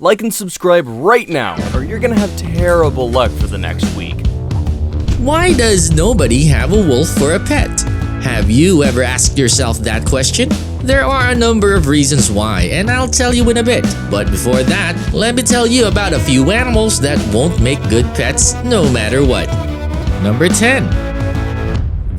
Like and subscribe right now, or you're gonna have terrible luck for the next week. Why does nobody have a wolf for a pet? Have you ever asked yourself that question? There are a number of reasons why, and I'll tell you in a bit. But before that, let me tell you about a few animals that won't make good pets no matter what. Number 10.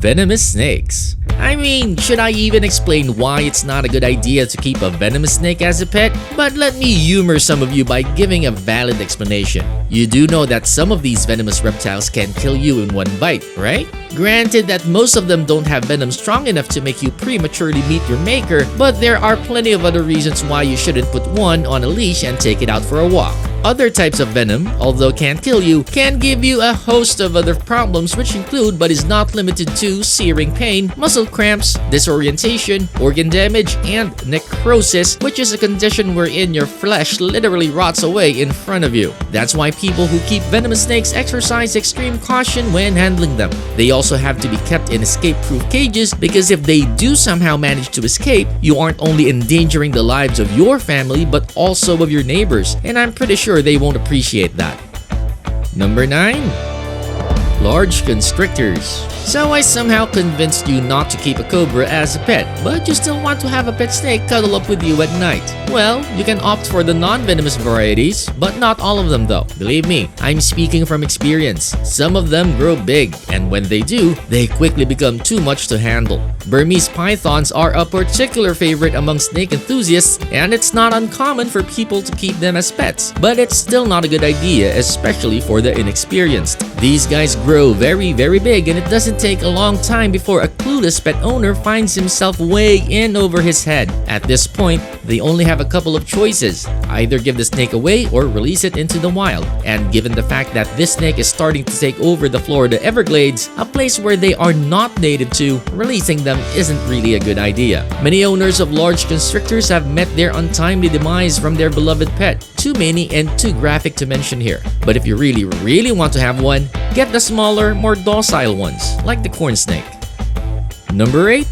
Venomous snakes. I mean, should I even explain why it's not a good idea to keep a venomous snake as a pet? But let me humor some of you by giving a valid explanation. You do know that some of these venomous reptiles can kill you in one bite, right? Granted that most of them don't have venom strong enough to make you prematurely meet your maker, but there are plenty of other reasons why you shouldn't put one on a leash and take it out for a walk. Other types of venom, although can't kill you, can give you a host of other problems which include but is not limited to searing pain, muscle cramps, disorientation, organ damage, and necrosis, which is a condition wherein your flesh literally rots away in front of you. That's why people who keep venomous snakes exercise extreme caution when handling them. They also have to be kept in escape-proof cages because if they do somehow manage to escape, you aren't only endangering the lives of your family but also of your neighbors, and I'm pretty sure they won't appreciate that. Number 9. Large constrictors. So I somehow convinced you not to keep a cobra as a pet, but you still want to have a pet snake cuddle up with you at night. Well, you can opt for the non-venomous varieties, but not all of them though. Believe me, I'm speaking from experience. Some of them grow big, and when they do, they quickly become too much to handle. Burmese pythons are a particular favorite among snake enthusiasts, and it's not uncommon for people to keep them as pets, but it's still not a good idea, especially for the inexperienced. These guys grow very big, and it doesn't take a long time before a clueless pet owner finds himself way in over his head. At this point, they only have a couple of choices. Either give the snake away or release it into the wild. And given the fact that this snake is starting to take over the Florida Everglades, a place where they are not native to, releasing them isn't really a good idea. Many owners of large constrictors have met their untimely demise from their beloved pet. Too many and too graphic to mention here. But if you really want to have one, get the smaller, more docile ones, like the corn snake. Number 8.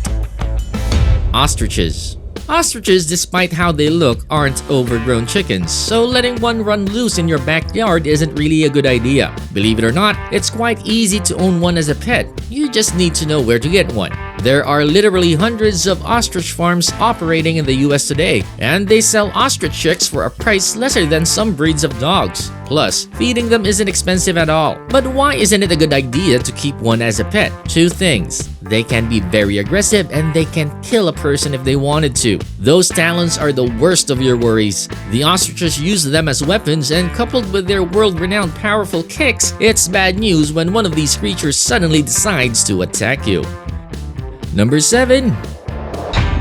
Ostriches. Ostriches, despite how they look, aren't overgrown chickens, so letting one run loose in your backyard isn't really a good idea. Believe it or not, it's quite easy to own one as a pet. You just need to know where to get one. There are literally hundreds of ostrich farms operating in the US today, and they sell ostrich chicks for a price lesser than some breeds of dogs. Plus, feeding them isn't expensive at all. But why isn't it a good idea to keep one as a pet? Two things. They can be very aggressive and they can kill a person if they wanted to. Those talons are the worst of your worries. The ostriches use them as weapons, and coupled with their world-renowned powerful kicks, it's bad news when one of these creatures suddenly decides to attack you. Number 7.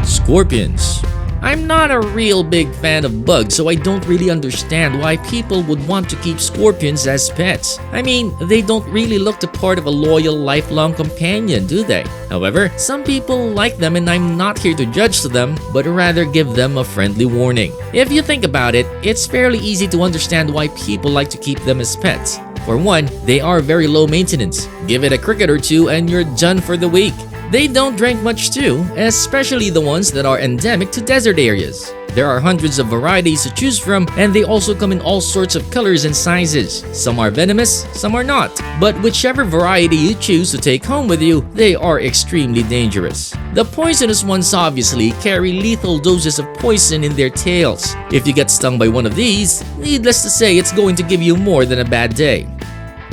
Scorpions. I'm not a real big fan of bugs, so I don't really understand why people would want to keep scorpions as pets. I mean, they don't really look the part of a loyal, lifelong companion, do they? However, some people like them, and I'm not here to judge them, but rather give them a friendly warning. If you think about it, it's fairly easy to understand why people like to keep them as pets. For one, they are very low maintenance. Give it a cricket or two and you're done for the week. They don't drink much too, especially the ones that are endemic to desert areas. There are hundreds of varieties to choose from, and they also come in all sorts of colors and sizes. Some are venomous, some are not. But whichever variety you choose to take home with you, they are extremely dangerous. The poisonous ones obviously carry lethal doses of poison in their tails. If you get stung by one of these, needless to say, it's going to give you more than a bad day.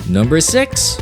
Number 6.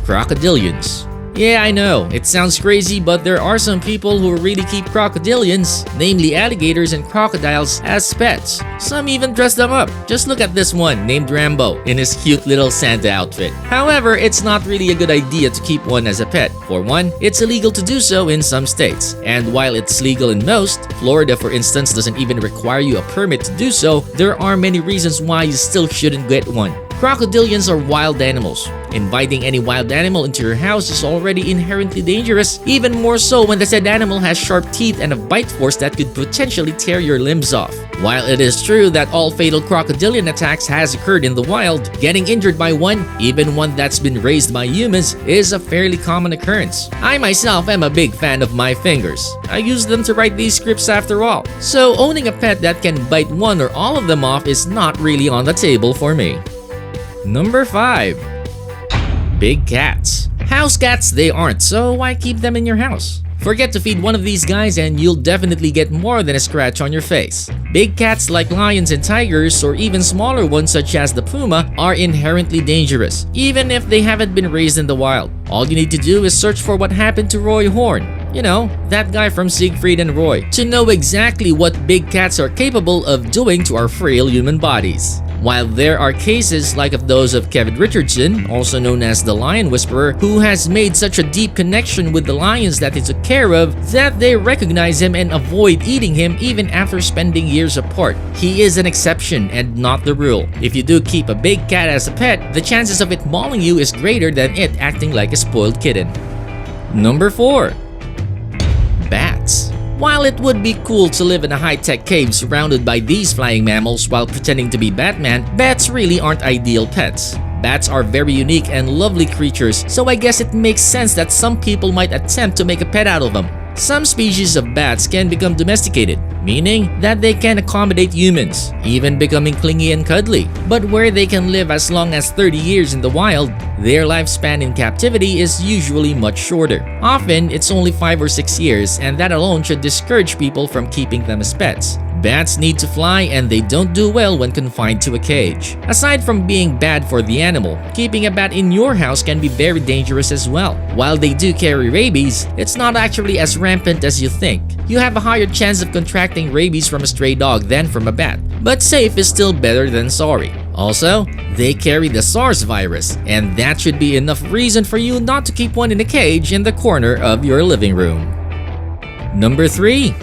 Crocodilians. Yeah, I know, it sounds crazy, but there are some people who really keep crocodilians, namely alligators and crocodiles, as pets. Some even dress them up. Just look at this one named Rambo in his cute little Santa outfit. However, it's not really a good idea to keep one as a pet. For one, it's illegal to do so in some states. And while it's legal in most, Florida for instance doesn't even require you a permit to do so, there are many reasons why you still shouldn't get one. Crocodilians are wild animals. Inviting any wild animal into your house is already inherently dangerous, even more so when the said animal has sharp teeth and a bite force that could potentially tear your limbs off. While it is true that all fatal crocodilian attacks has occurred in the wild, getting injured by one, even one that's been raised by humans, is a fairly common occurrence. I myself am a big fan of my fingers. I use them to write these scripts after all. So owning a pet that can bite one or all of them off is not really on the table for me. Number 5. Big cats. House cats they aren't, so why keep them in your house? Forget to feed one of these guys and you'll definitely get more than a scratch on your face. Big cats like lions and tigers, or even smaller ones such as the puma, are inherently dangerous, even if they haven't been raised in the wild. All you need to do is search for what happened to Roy Horn. You know, that guy from Siegfried and Roy, to know exactly what big cats are capable of doing to our frail human bodies. While there are cases like of those of Kevin Richardson, also known as the Lion Whisperer, who has made such a deep connection with the lions that he took care of that they recognize him and avoid eating him even after spending years apart. He is an exception and not the rule. If you do keep a big cat as a pet, the chances of it mauling you is greater than it acting like a spoiled kitten. Number 4. Bats. While it would be cool to live in a high-tech cave surrounded by these flying mammals while pretending to be Batman, bats really aren't ideal pets. Bats are very unique and lovely creatures, so I guess it makes sense that some people might attempt to make a pet out of them. Some species of bats can become domesticated, meaning that they can accommodate humans, even becoming clingy and cuddly. But where they can live as long as 30 years in the wild, their lifespan in captivity is usually much shorter. Often, it's only 5 or 6 years, and that alone should discourage people from keeping them as pets. Bats need to fly and they don't do well when confined to a cage. Aside from being bad for the animal, keeping a bat in your house can be very dangerous as well. While they do carry rabies, it's not actually as rampant as you think. You have a higher chance of contracting rabies from a stray dog than from a bat, but safe is still better than sorry. Also, they carry the SARS virus, and that should be enough reason for you not to keep one in a cage in the corner of your living room. Number 3.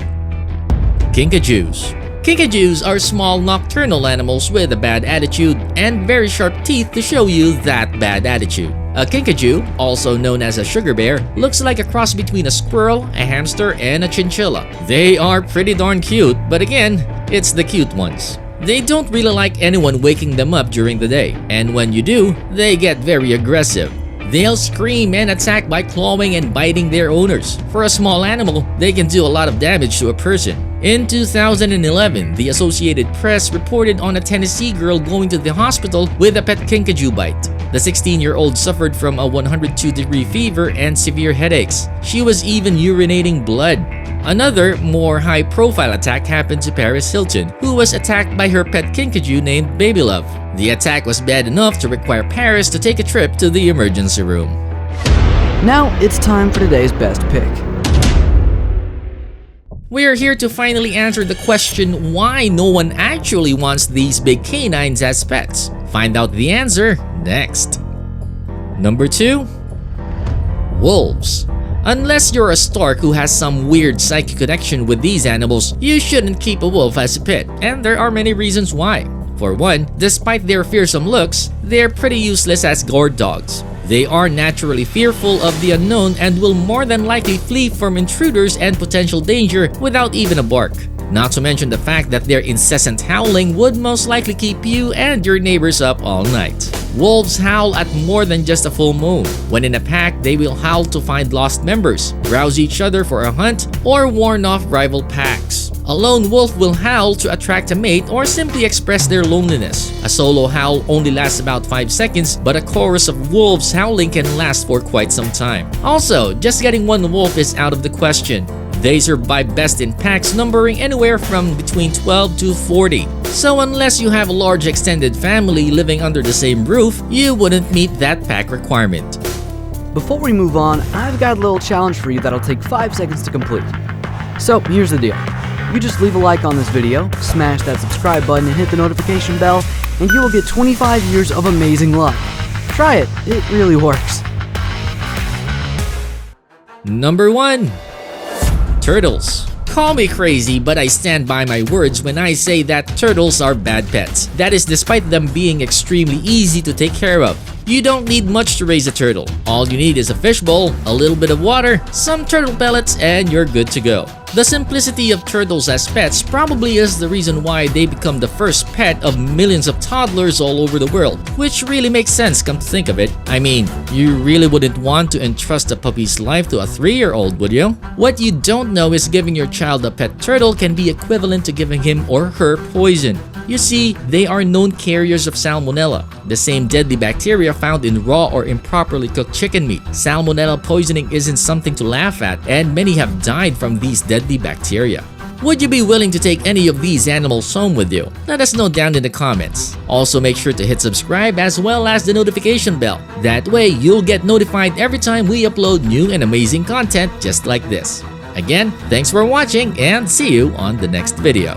Kinkajous. Kinkajous are small nocturnal animals with a bad attitude and very sharp teeth to show you that bad attitude. A kinkajou, also known as a sugar bear, looks like a cross between a squirrel, a hamster, and a chinchilla. They are pretty darn cute, but again, it's the cute ones. They don't really like anyone waking them up during the day, and when you do, they get very aggressive. They'll scream and attack by clawing and biting their owners. For a small animal, they can do a lot of damage to a person. In 2011, the Associated Press reported on a Tennessee girl going to the hospital with a pet kinkajou bite. The 16-year-old suffered from a 102-degree fever and severe headaches. She was even urinating blood. Another, more high-profile attack happened to Paris Hilton, who was attacked by her pet kinkajou named Baby Love. The attack was bad enough to require Paris to take a trip to the emergency room. Now it's time for today's best pick. We are here to finally answer the question why no one actually wants these big canines as pets. Find out the answer next. Number 2. Wolves. Unless you're a Stark who has some weird psychic connection with these animals, you shouldn't keep a wolf as a pet, and there are many reasons why. For one, despite their fearsome looks, they're pretty useless as guard dogs. They are naturally fearful of the unknown and will more than likely flee from intruders and potential danger without even a bark. Not to mention the fact that their incessant howling would most likely keep you and your neighbors up all night. Wolves howl at more than just a full moon. When in a pack, they will howl to find lost members, browse each other for a hunt, or warn off rival packs. A lone wolf will howl to attract a mate or simply express their loneliness. A solo howl only lasts about 5 seconds, but a chorus of wolves howling can last for quite some time. Also, just getting one wolf is out of the question. They survive best in packs numbering anywhere from between 12 to 40. So unless you have a large extended family living under the same roof, you wouldn't meet that pack requirement. Before we move on, I've got a little challenge for you that'll take 5 seconds to complete. So here's the deal. You just leave a like on this video, smash that subscribe button and hit the notification bell, and you will get 25 years of amazing luck. Try it, it really works. Number 1. Turtles. Call me crazy, but I stand by my words when I say that turtles are bad pets. That is despite them being extremely easy to take care of. You don't need much to raise a turtle. All you need is a fishbowl, a little bit of water, some turtle pellets, and you're good to go. The simplicity of turtles as pets probably is the reason why they become the first pet of millions of toddlers all over the world, which really makes sense come to think of it. I mean, you really wouldn't want to entrust a puppy's life to a 3-year-old, would you? What you don't know is giving your child a pet turtle can be equivalent to giving him or her poison. You see, they are known carriers of salmonella, the same deadly bacteria found in raw or improperly cooked chicken meat. Salmonella poisoning isn't something to laugh at, and many have died from these deadly bacteria. Would you be willing to take any of these animals home with you? Let us know down in the comments. Also, make sure to hit subscribe as well as the notification bell. That way, you'll get notified every time we upload new and amazing content just like this. Again, thanks for watching and see you on the next video.